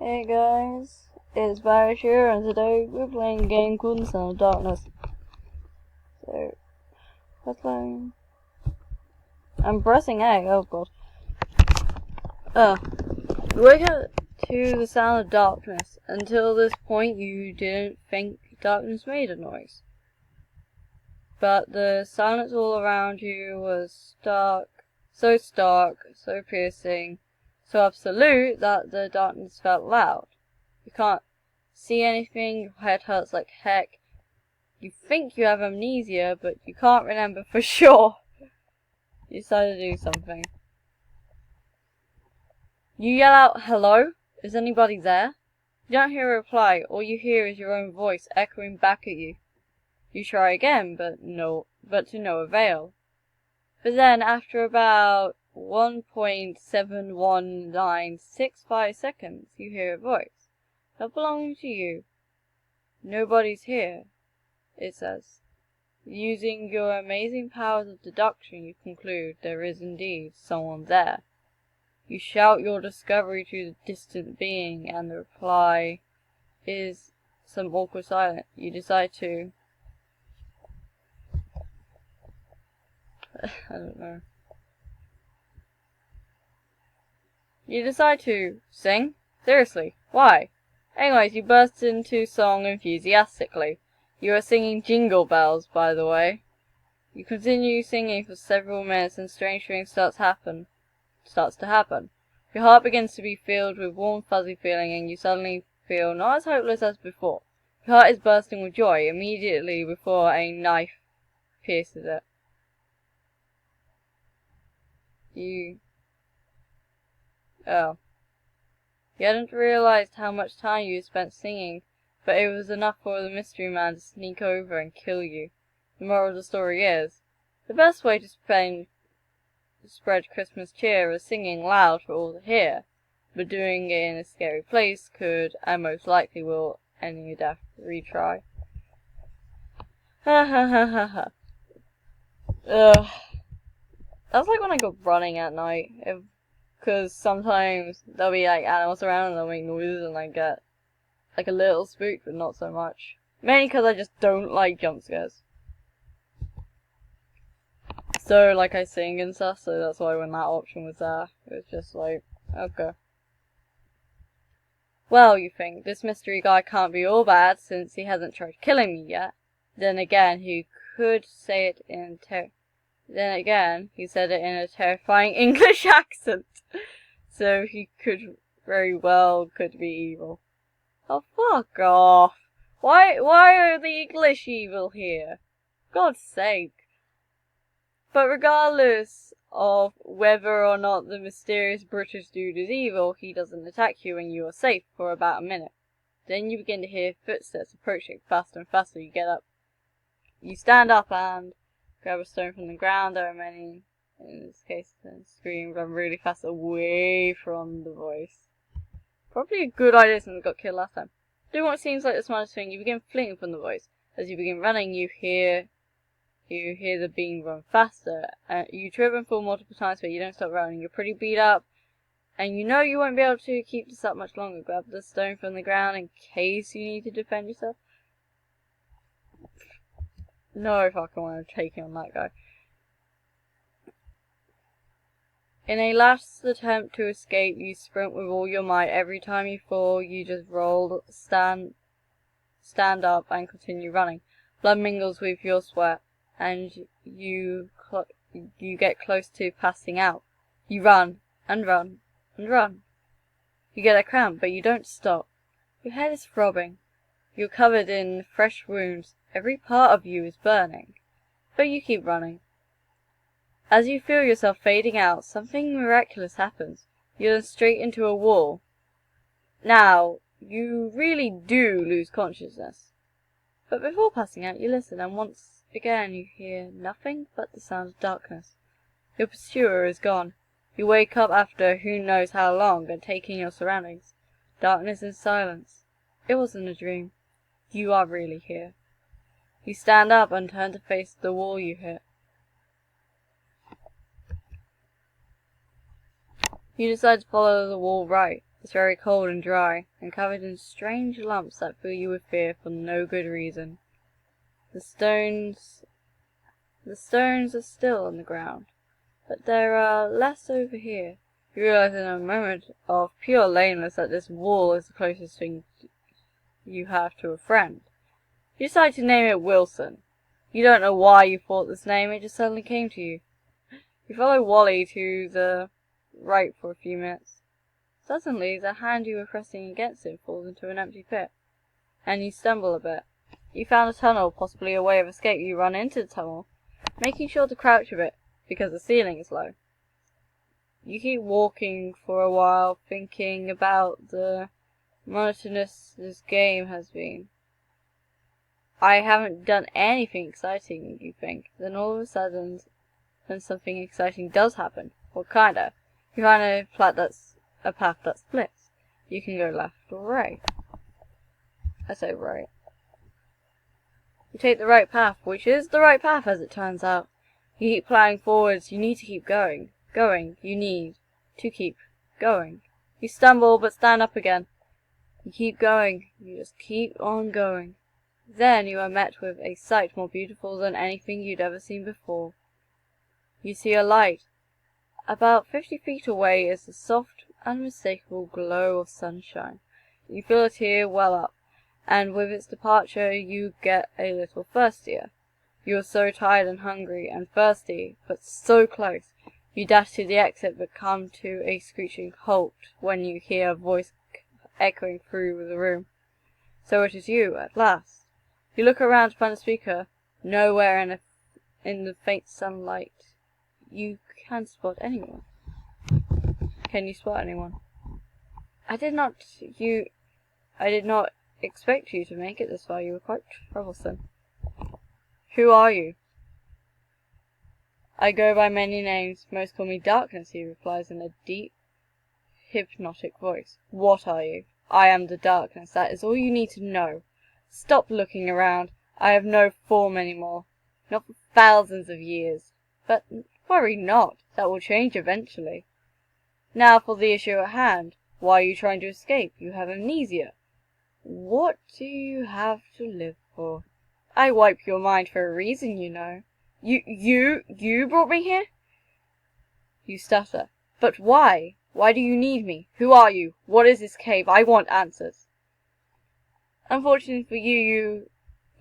Hey guys, it's Barish here, and today we're playing a game called The Sound of Darkness. So, let's play. I'm pressing A, oh god. You wake up to the sound of darkness. Until this point you didn't think darkness made a noise. But the silence all around you was stark, so piercing, so absolute that the darkness felt loud. You can't see anything, your head hurts like heck. You think you have amnesia, but you can't remember for sure. You decide to do something. You yell out, "Hello? Is anybody there?" You don't hear a reply. All you hear is your own voice echoing back at you. You try again, but to no avail. But then, after about 1.71965 seconds, you hear a voice, not belonging to you. "Nobody's here," it says. Using your amazing powers of deduction, you conclude there is indeed someone there. You shout your discovery to the distant being, and the reply is some awkward silence. You decide to... I don't know. You decide to sing? Seriously, why? Anyways, you burst into song enthusiastically. You are singing Jingle Bells, by the way. You continue singing for several minutes, and strange things starts to happen. Your heart begins to be filled with warm, fuzzy feeling, and you suddenly feel not as hopeless as before. Your heart is bursting with joy immediately before a knife pierces it. You hadn't realized how much time you had spent singing, but it was enough for the mystery man to sneak over and kill you. The moral of the story is, the best way to spread Christmas cheer is singing loud for all to hear, but doing it in a scary place could, and most likely will, end in your death. Retry. Ha ha ha ha ha. Ugh. That's like when I go running at night. Because sometimes there'll be like animals around and they'll make noises and I get like a little spooked, but not so much. Mainly because I just don't like jump scares. So like I sing and stuff, so that's why when that option was there, it was just like, okay. Well, you think, this mystery guy can't be all bad since he hasn't tried killing me yet. Then again, he said it in a terrifying English accent. So he could be evil. Oh, fuck off. Why are the English evil here? God's sake. But regardless of whether or not the mysterious British dude is evil, he doesn't attack you and you are safe for about a minute. Then you begin to hear footsteps approaching faster and faster. You get up. You stand up and grab a stone from the ground. There are many, in this case, and scream, run really fast away from the voice. Probably a good idea since I got killed last time. Doing what seems like the smartest thing, you begin fleeing from the voice. As you begin running, you hear the being run faster. You trip and fall multiple times, but you don't stop running. You're pretty beat up, and you know you won't be able to keep this up much longer. Grab the stone from the ground in case you need to defend yourself. No fucking way I'm taking on that guy. In a last attempt to escape, you sprint with all your might. Every time you fall, you just roll, stand up, and continue running. Blood mingles with your sweat, and you get close to passing out. You run, and run, and run. You get a cramp, but you don't stop. Your head is throbbing. You're covered in fresh wounds. Every part of you is burning. But you keep running. As you feel yourself fading out, something miraculous happens. You run straight into a wall. Now, you really do lose consciousness. But before passing out, you listen, and once again you hear nothing but the sound of darkness. Your pursuer is gone. You wake up after who knows how long and take in your surroundings. Darkness and silence. It wasn't a dream. You are really here. You stand up and turn to face the wall you hit. You decide to follow the wall right. It's very cold and dry, and covered in strange lumps that fill you with fear for no good reason. The stones are still on the ground, but there are less over here. You realize in a moment of pure lameness that this wall is the closest thing you have to a friend. You decide to name it Wilson. You don't know why you thought this name, it just suddenly came to you. You follow Wally to the right for a few minutes. Suddenly, the hand you were pressing against it falls into an empty pit, and you stumble a bit. You found a tunnel, possibly a way of escape. You run into the tunnel, making sure to crouch a bit, because the ceiling is low. You keep walking for a while, thinking about the monotonous this game has been. I haven't done anything exciting, you think. Then all of a sudden, something exciting does happen. Well, kinda. You find a path that splits. You can go left or right. I say right. You take the right path, which is the right path as it turns out. You keep plowing forwards. You need to keep going. You need to keep going. You stumble but stand up again. You keep going. You just keep on going. Then you are met with a sight more beautiful than anything you'd ever seen before. You see a light. About 50 feet away is the soft, unmistakable glow of sunshine. You feel it here well up, and with its departure you get a little thirstier. You are so tired and hungry and thirsty, but so close. You dash to the exit but come to a screeching halt when you hear a voice echoing through the room. So it is you, at last. You look around to find a speaker. Nowhere in the faint sunlight you can spot anyone. Can you spot anyone? I did not expect you to make it this far. You were quite troublesome. Who are you? I go by many names. Most call me Darkness, he replies in a deep, hypnotic voice. What are you? I am the Darkness. That is all you need to know. Stop looking around. I have no form anymore. Not for thousands of years. But worry not. That will change eventually. Now for the issue at hand. Why are you trying to escape? You have amnesia. What do you have to live for? I wipe your mind for a reason, you know. You brought me here? You stutter. But why? Why do you need me? Who are you? What is this cave? I want answers. Unfortunately for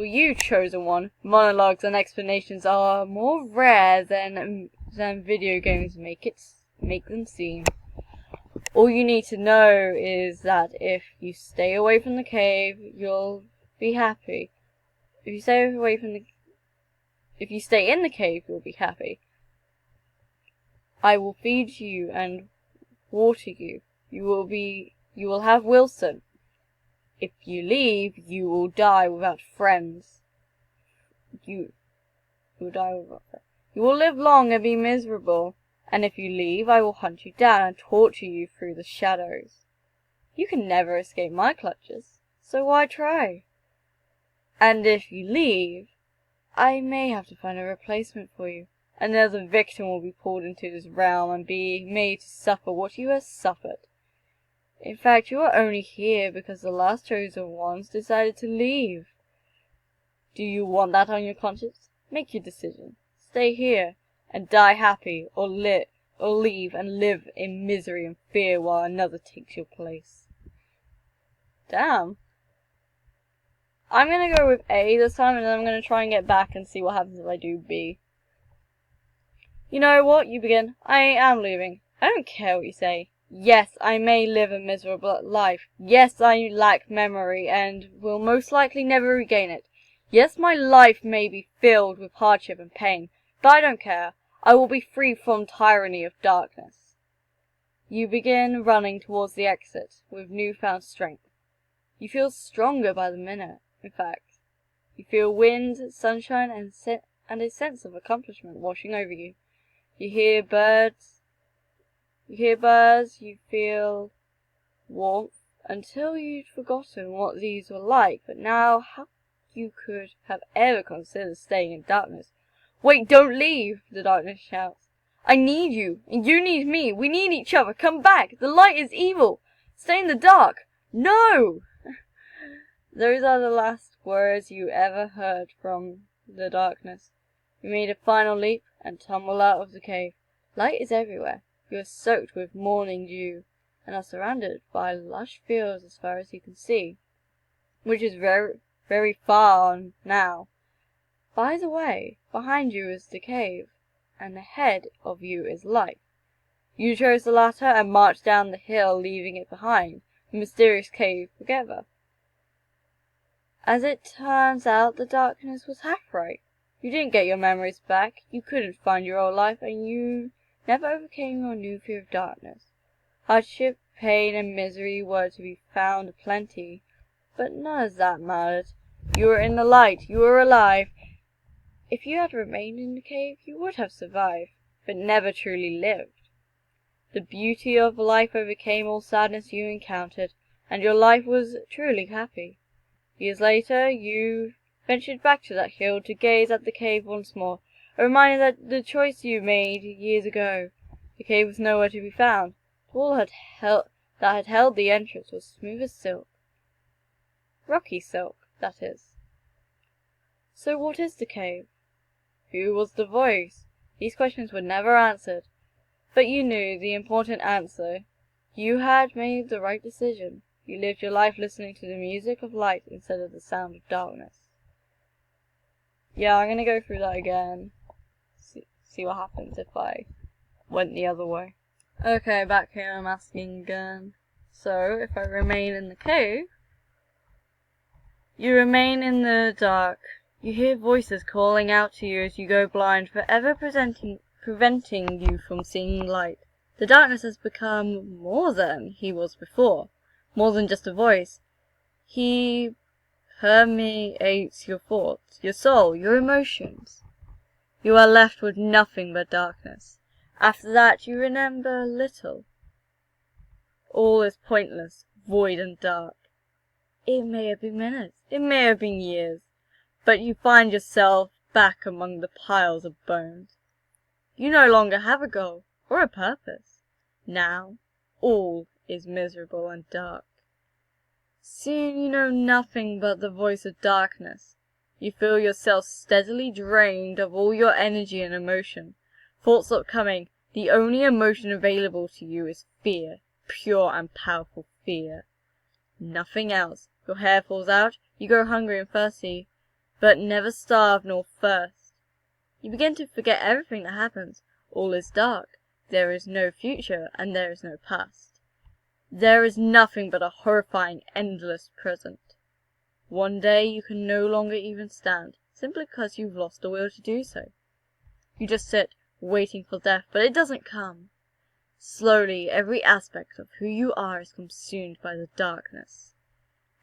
you, chosen one, monologues and explanations are more rare than video games make them seem. All you need to know is that if you stay away from the cave, you'll be happy. If you stay in the cave, you'll be happy. I will feed you and water you. You will have Wilson. If you leave, you will die without friends. You will die without friends. You will live long and be miserable. And if you leave, I will hunt you down and torture you through the shadows. You can never escape my clutches, so why try? And if you leave, I may have to find a replacement for you. Another victim will be pulled into this realm and be made to suffer what you have suffered. In fact, you are only here because the last chosen ones decided to leave. Do you want that on your conscience? Make your decision. Stay here and die happy, or leave and live in misery and fear while another takes your place. Damn. I'm gonna go with A this time, and then I'm gonna try and get back and see what happens if I do B. You know what? You begin. I am leaving. I don't care what you say. Yes, I may live a miserable life. Yes, I lack memory and will most likely never regain it. Yes, my life may be filled with hardship and pain, but I don't care. I will be free from tyranny of darkness. You begin running towards the exit with newfound strength. You feel stronger by the minute, in fact. You feel wind, sunshine, and a sense of accomplishment washing over you. You hear birds, you feel warmth, until you'd forgotten what these were like, but now how you could have ever considered staying in darkness. Wait, don't leave, the darkness shouts. I need you, and you need me. We need each other. Come back. The light is evil. Stay in the dark! No! Those are the last words you ever heard from the darkness. You made a final leap and tumbled out of the cave. Light is everywhere. You are soaked with morning dew, and are surrounded by lush fields as far as you can see, which is very, very far on now. By the way, behind you is the cave, and ahead of you is life. You chose the latter and marched down the hill, leaving it behind, the mysterious cave together. As it turns out, the darkness was half right. You didn't get your memories back, you couldn't find your old life, and you never overcame your new fear of darkness. Hardship, pain, and misery were to be found aplenty, but none of that mattered. You were in the light, you were alive. If you had remained in the cave, you would have survived, but never truly lived. The beauty of life overcame all sadness you encountered, and your life was truly happy. Years later, you ventured back to that hill to gaze at the cave once more, a reminder that the choice you made years ago. The cave was nowhere to be found. The wall that had held the entrance was smooth as silk. Rocky silk, that is. So what is the cave? Who was the voice? These questions were never answered. But you knew the important answer. You had made the right decision. You lived your life listening to the music of light instead of the sound of darkness. Yeah, I'm gonna go through that again. See what happens if I went the other way. Okay, back here I'm asking again. So, if I remain in the cave, you remain in the dark. You hear voices calling out to you as you go blind, forever preventing you from seeing light. The darkness has become more than he was before. More than just a voice. He permeates your thoughts, your soul, your emotions. You are left with nothing but darkness. After that you remember little. All is pointless, void and dark. It may have been minutes, it may have been years, but you find yourself back among the piles of bones. You no longer have a goal or a purpose. Now all is miserable and dark. Soon you know nothing but the voice of darkness. You feel yourself steadily drained of all your energy and emotion. Thoughts stop coming. The only emotion available to you is fear, pure and powerful fear. Nothing else. Your hair falls out, you go hungry and thirsty, but never starved nor thirst. You begin to forget everything that happens. All is dark. There is no future, and there is no past. There is nothing but a horrifying, endless present. One day you can no longer even stand, simply because you've lost the will to do so. You just sit, waiting for death, but it doesn't come. Slowly, every aspect of who you are is consumed by the darkness.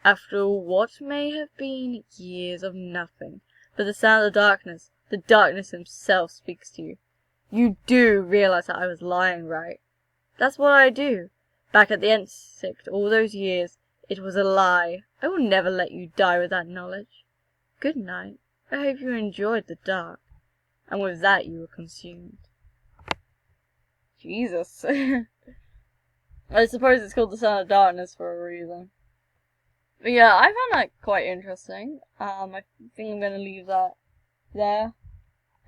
After what may have been years of nothing but the sound of darkness, the darkness himself speaks to you. You do realize that I was lying, right? That's what I do. Back at the insect all those years, it was a lie. I will never let you die with that knowledge. Good night. I hope you enjoyed the dark. And with that you were consumed. Jesus. I suppose it's called the Sound of Darkness for a reason. But yeah, I found that quite interesting. I think I'm gonna leave that there.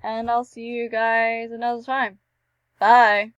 And I'll see you guys another time. Bye!